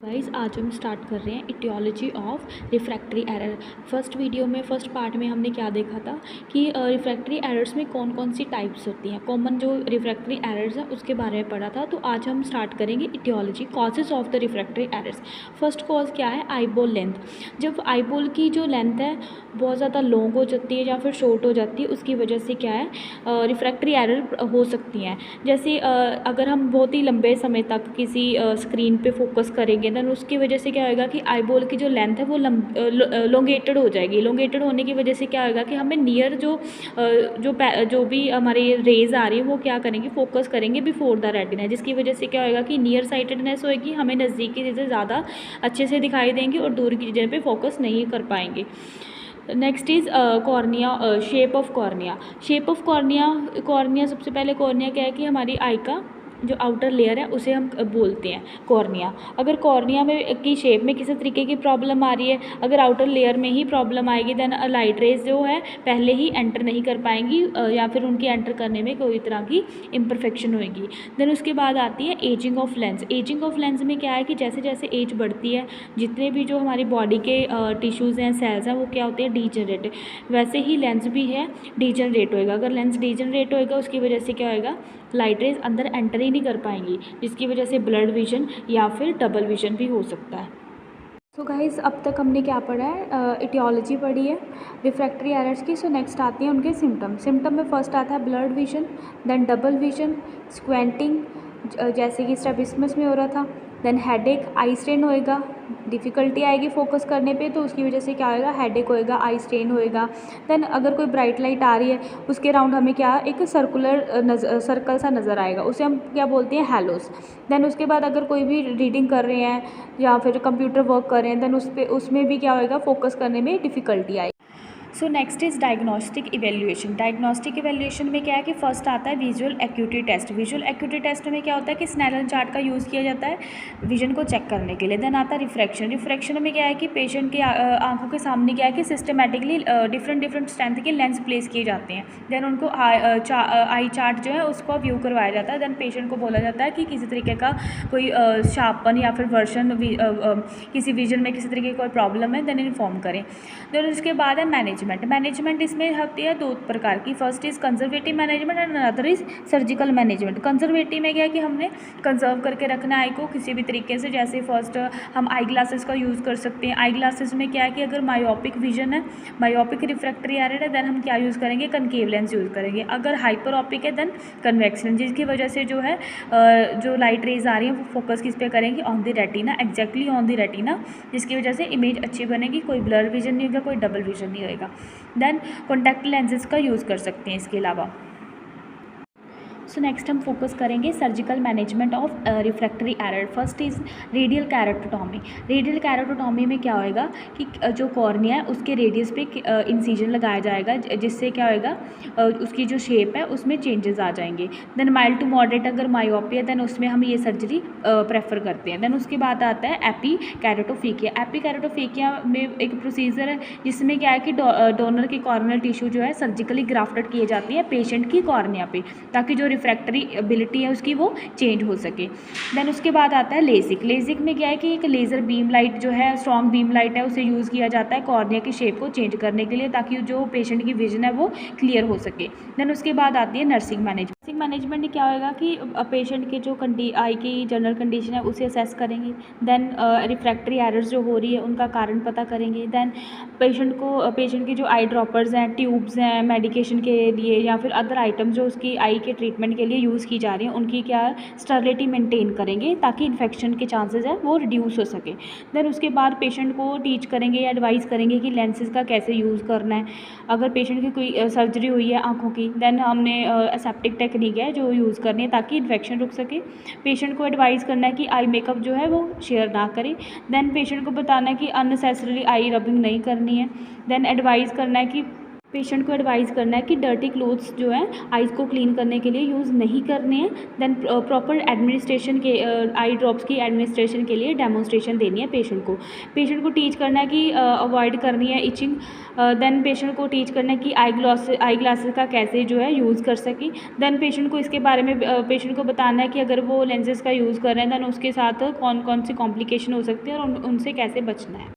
Guys आज हम start कर रहे हैं aetiology of refractory error. First video में फर्स्ट पार्ट में हमने क्या देखा था कि रिफ्रैक्टरी एरर्स में कौन कौन सी टाइप्स होती हैं, कॉमन जो रिफ्रैक्टरी एरर्स हैं उसके बारे में पढ़ा था। तो आज हम स्टार्ट करेंगे aetiology, causes of the refractory errors. First cause क्या है? Eyeball length. जब आईबॉल की जो लेंथ है बहुत ज़्यादा लॉन्ग हो जाती है या फिर शॉर्ट हो जाती है, उसकी वजह से क्या है रिफ्रैक्टरी एरर हो सकती हैं। जैसे अगर हम बहुत ही लंबे समय तक किसी स्क्रीन पे फोकस करेंगे देन उसकी वजह से क्या होएगा कि आईबॉल की जो लेंथ है वो लोंगेटेड हो जाएगी। लोंगेटेड होने की वजह से क्या होएगा कि हमें नियर जो भी हमारी रेज आ रही है वो क्या करेंगे, फोकस करेंगे बिफोर द रेटिना, जिसकी वजह से क्या होएगा कि नियर साइटेडनेस होएगी, हमें नज़दीक की चीज़ें ज़्यादा अच्छे से दिखाई देंगी और दूर की चीज़ें पे फोकस नहीं कर पाएंगे। Next is cornea, shape of cornea. Shape of cornea सबसे पहले कॉर्निया क्या है कि हमारी आई का जो आउटर लेयर है उसे हम बोलते हैं कॉर्निया। अगर कॉर्निया में की शेप में किसी तरीके की प्रॉब्लम आ रही है, अगर आउटर लेयर में ही प्रॉब्लम आएगी देन लाइट रेज जो है पहले ही एंटर नहीं कर पाएंगी या फिर उनकी एंटर करने में कोई तरह की इम्परफेक्शन होएगी। देन उसके बाद आती है ageing of lens. Ageing of lens में क्या है कि जैसे जैसे एज बढ़ती है जितने भी जो हमारी बॉडी के टिश्यूज़ हैं, सेल्स हैं, वो क्या होते हैं, डीजनरेट। वैसे ही लेंस भी है डीजनरेट होएगा। अगर लेंस डीजनरेट होएगा उसकी वजह से क्या होएगा, लाइट रेज अंदर एंटर ही नहीं कर पाएंगी, जिसकी वजह से ब्लड विजन या फिर डबल विजन भी हो सकता है। सो गाइस अब तक हमने क्या पढ़ा है, इटियोलॉजी पढ़ी है रिफ्रैक्टरी एरर्स की। सो नेक्स्ट आती हैं उनके सिम्टम। सिम्टम में फर्स्ट आता है blurred vision, then double vision, squinting जैसे कि स्ट्रैबिस्मस में हो रहा था, देन हेडेक, आई स्ट्रेन होएगा, डिफ़िकल्टी आएगी फोकस करने पे तो उसकी वजह से क्या होएगा, हेडेक होएगा, आई स्ट्रेन होएगा। देन अगर कोई ब्राइट लाइट आ रही है उसके अराउंड हमें क्या एक सर्कल सा नज़र आएगा, उसे हम क्या बोलते हैं, हैलोस। देन उसके बाद अगर कोई भी रीडिंग कर रहे हैं या फिर कंप्यूटर वर्क कर रहे हैं देन उसमें भी क्या होएगा, फोकस करने में डिफ़िकल्टी आएगी। So next is diagnostic evaluation. Diagnostic evaluation में क्या है कि फर्स्ट आता है visual acuity test. Visual acuity test में क्या होता है कि स्नेलन चार्ट का यूज़ किया जाता है विजन को चेक करने के लिए। देन आता है रिफ्रैक्शन। रिफ्रैक्शन में क्या है कि पेशेंट की आंखों के सामने क्या है कि सिस्टमेटिकली डिफरेंट स्ट्रेंथ के लेंस प्लेस किए जाते हैं। देन उनको आई चार्ट जो है उसको व्यू करवाया जाता है। देन पेशेंट को बोला जाता है कि किसी तरीके का कोई शार्पन या फिर वर्शन किसी विजन में किसी तरीके की कोई प्रॉब्लम है देन इन्फॉर्म करें। देन उसके बाद है मैनेजमेंट इसमें होती है दो प्रकार की। First is conservative management and another is surgical management. Conservative में क्या है कि हमने कंजर्व करके रखना आई को किसी भी तरीके से, जैसे फर्स्ट हम आई ग्लासेस का यूज़ कर सकते हैं। आई ग्लासेस में क्या है कि अगर मायोपिक विजन है, मायोपिक रिफ्रैक्टरी एरर है देन हम क्या यूज़ करेंगे, कनकेव लेंस यूज़ करेंगे। अगर हाइपरओपिक है देन कन्वेक्स लेंस, जिसकी वजह से जो है जो लाइट रेज आ रही है वो फोकस किस पे करेंगे, on the retina, exactly on the retina, जिसकी वजह से इमेज अच्छी बनेगी, कोई ब्लर विजन नहीं होगा, कोई डबल विजन नहीं होगा। देन कॉन्टैक्ट लेंसेज का यूज़ कर सकते हैं इसके अलावा। सो नेक्स्ट हम फोकस करेंगे surgical management of refractory error. First is radial keratotomy. Radial keratotomy में क्या होएगा कि जो कॉर्निया है उसके रेडियस पे इंसिजन लगाया जाएगा, जिससे क्या होएगा उसकी जो शेप है उसमें चेंजेस आ जाएंगे। देन माइल्ड टू मॉडरेट अगर मायोपिया देन उसमें हम ये सर्जरी प्रेफर करते हैं। देन उसके बाद आता है एपी कैरोटोफिकिया। एपी कैरोटोफिकिया में एक प्रोसीजर है जिसमें क्या है कि डोनर की कॉर्नियल टिश्यू जो है सर्जिकली ग्राफ्टेड किए जाती है पेशेंट की कॉर्निया पे, ताकि जो रिफ्रैक्टरी एबिलिटी है उसकी वो चेंज हो सके। देन उसके बाद आता है लेजिक। लेजिक में क्या है कि एक लेज़र बीम लाइट जो है, स्ट्रॉन्ग बीम लाइट है, उसे यूज़ किया जाता है कॉर्निया की शेप को चेंज करने के लिए, ताकि जो पेशेंट की विजन है वो क्लियर हो सके। देन उसके बाद आती है नर्सिंग मैनेजमेंट। नर्सिंग मैनेजमेंट में क्या होगा कि पेशेंट के जो आई की जनरल कंडीशन है उसे असेस करेंगे। देन रिफ्रैक्टरी एरर्स जो हो रही है उनका कारण पता करेंगे। देन पेशेंट की जो आई ड्रॉपर्स हैं, ट्यूब्स हैं मेडिकेशन के लिए या फिर अदर आइटम जो उसकी आई के ट्रीटमेंट के लिए यूज़ की जा रही हैं उनकी क्या स्टरलिटी मेंटेन करेंगे ताकि इन्फेक्शन के चांसेस है वो रिड्यूस हो सके। देन उसके बाद पेशेंट को टीच करेंगे या एडवाइस करेंगे कि लेंसेज का कैसे यूज़ करना है। अगर पेशेंट की कोई सर्जरी हुई है आँखों की देन हमने एसेप्टिक टेक्निक है जो यूज़ करनी है ताकि इन्फेक्शन रुक सके। पेशेंट को एडवाइस करना है कि आई मेकअप जो है वो शेयर ना करें। देन पेशेंट को बताना है कि अननेसेसरीली आई रबिंग नहीं करनी है। देन एडवाइस करना है कि पेशेंट को एडवाइस करना है कि डर्टी क्लोथ्स जो है आइज़ को क्लीन करने के लिए यूज़ नहीं करने हैं। देन प्रॉपर एडमिनिस्ट्रेशन के आई ड्रॉप्स की एडमिनिस्ट्रेशन के लिए डेमोन्स्ट्रेशन देनी है पेशेंट को टीच करना है कि अवॉइड करनी है इचिंग। देन पेशेंट को टीच करना है कि आई ग्लासेस का कैसे जो है यूज़ कर सकें। देन पेशेंट को इसके बारे में पेशेंट को बताना है कि अगर वो लेंसेज का यूज़ कर रहे हैं देन उसके साथ कौन कौन सी कॉम्प्लिकेशन हो सकती है और उनसे कैसे बचना है।